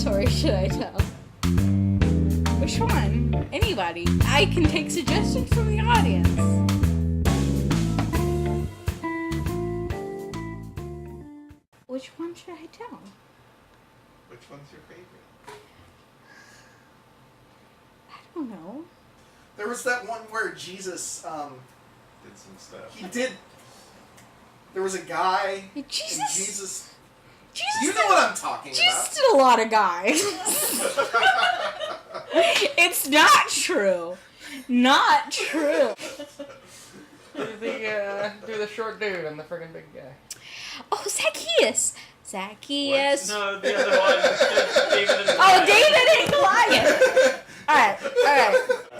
story should I tell? Which one? Anybody. I can take suggestions from the audience. Which one should I tell? Which one's your favorite? I don't know. There was that one where Jesus, Did some stuff. he did. There was a guy. Jesus? And Jesus. Jesus You know what I'm talking Jesus did a lot of guys. It's not true. Not true. Do the short dude and the friggin' big guy. Oh, Zacchaeus. Zacchaeus. No, the other one. David and Oh, David and Goliath. Alright.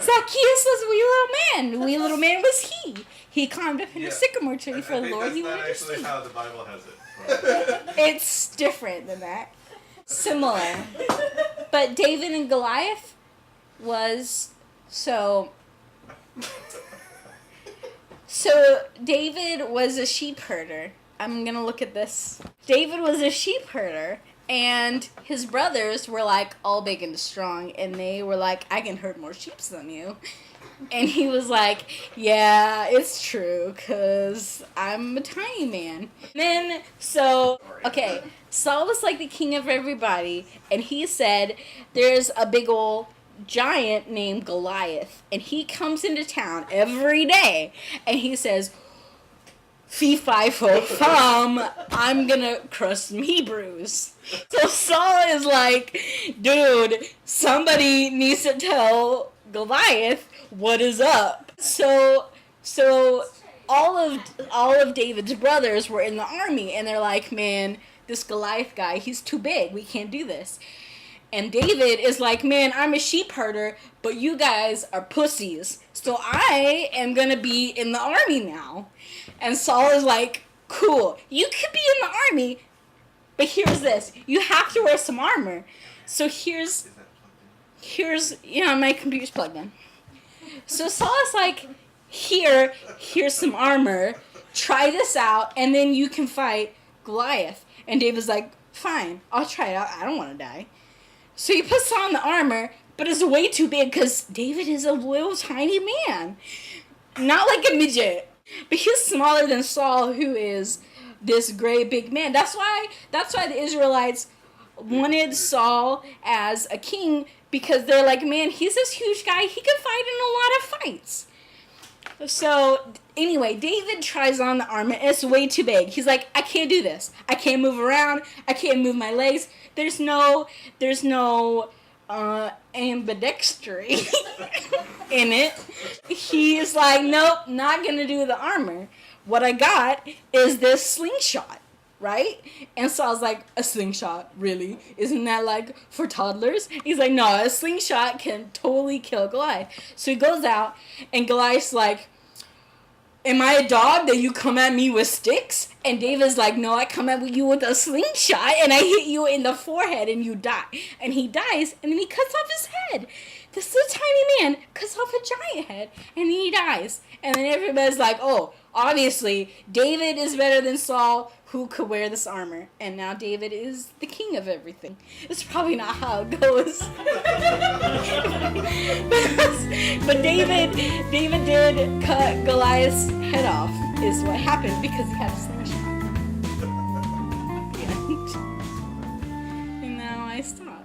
Zacchaeus was a wee little man. The wee little man was he. He climbed up in a sycamore tree for the Lord he wanted to see. That's not actually how the Bible has it. It's different than that. Similar. But David and Goliath was so David was a sheep herder. I'm gonna look at this. David was a sheep herder, and his brothers were like all big and strong, and they were like, I can herd more sheep than you. And he was like, yeah, it's true, because I'm a tiny man. Then, Saul was like the king of everybody, and he said, there's a big old giant named Goliath, and he comes into town every day, and he says, fee fi fo fum, I'm gonna crush some Hebrews. So Saul is like, dude, somebody needs to tell Goliath what is up. So all of David's brothers were in the army, and they're like, man, this Goliath guy, he's too big. We can't do this. And David is like, man, I'm a sheep herder, but you guys are pussies. So I am gonna be in the army now. And Saul is like, cool, you could be in the army, but here's this. You have to wear some armor. So here's, my computer's plugged in. So Saul is like, here's some armor, try this out, and then you can fight Goliath. And David's like, fine, I'll try it out, I don't want to die. So he puts on the armor, but it's way too big because David is a little tiny man. Not like a midget, but he's smaller than Saul, who is this great big man. That's why the Israelites wanted Saul as a king, because they're like, man, he's this huge guy. He can fight in a lot of fights. So anyway, David tries on the armor. It's way too big. He's like, I can't do this. I can't move around. I can't move my legs. There's no ambidextry in it. He's like, nope, not gonna do the armor. What I got is this slingshot. Right? And Saul's like, a slingshot? Really? Isn't that like for toddlers? He's like, no, a slingshot can totally kill Goliath. So he goes out, and Goliath's like, am I a dog that you come at me with sticks? And David's like, no, I come at you with a slingshot, and I hit you in the forehead, and you die. And he dies, and then he cuts off his head. This little tiny man cuts off a giant head, and then he dies. And then everybody's like, oh, obviously, David is better than Saul, who could wear this armor. And now David is the king of everything. It's probably not how it goes. But David did cut Goliath's head off, is what happened, because he had a slingshot. And now I stop.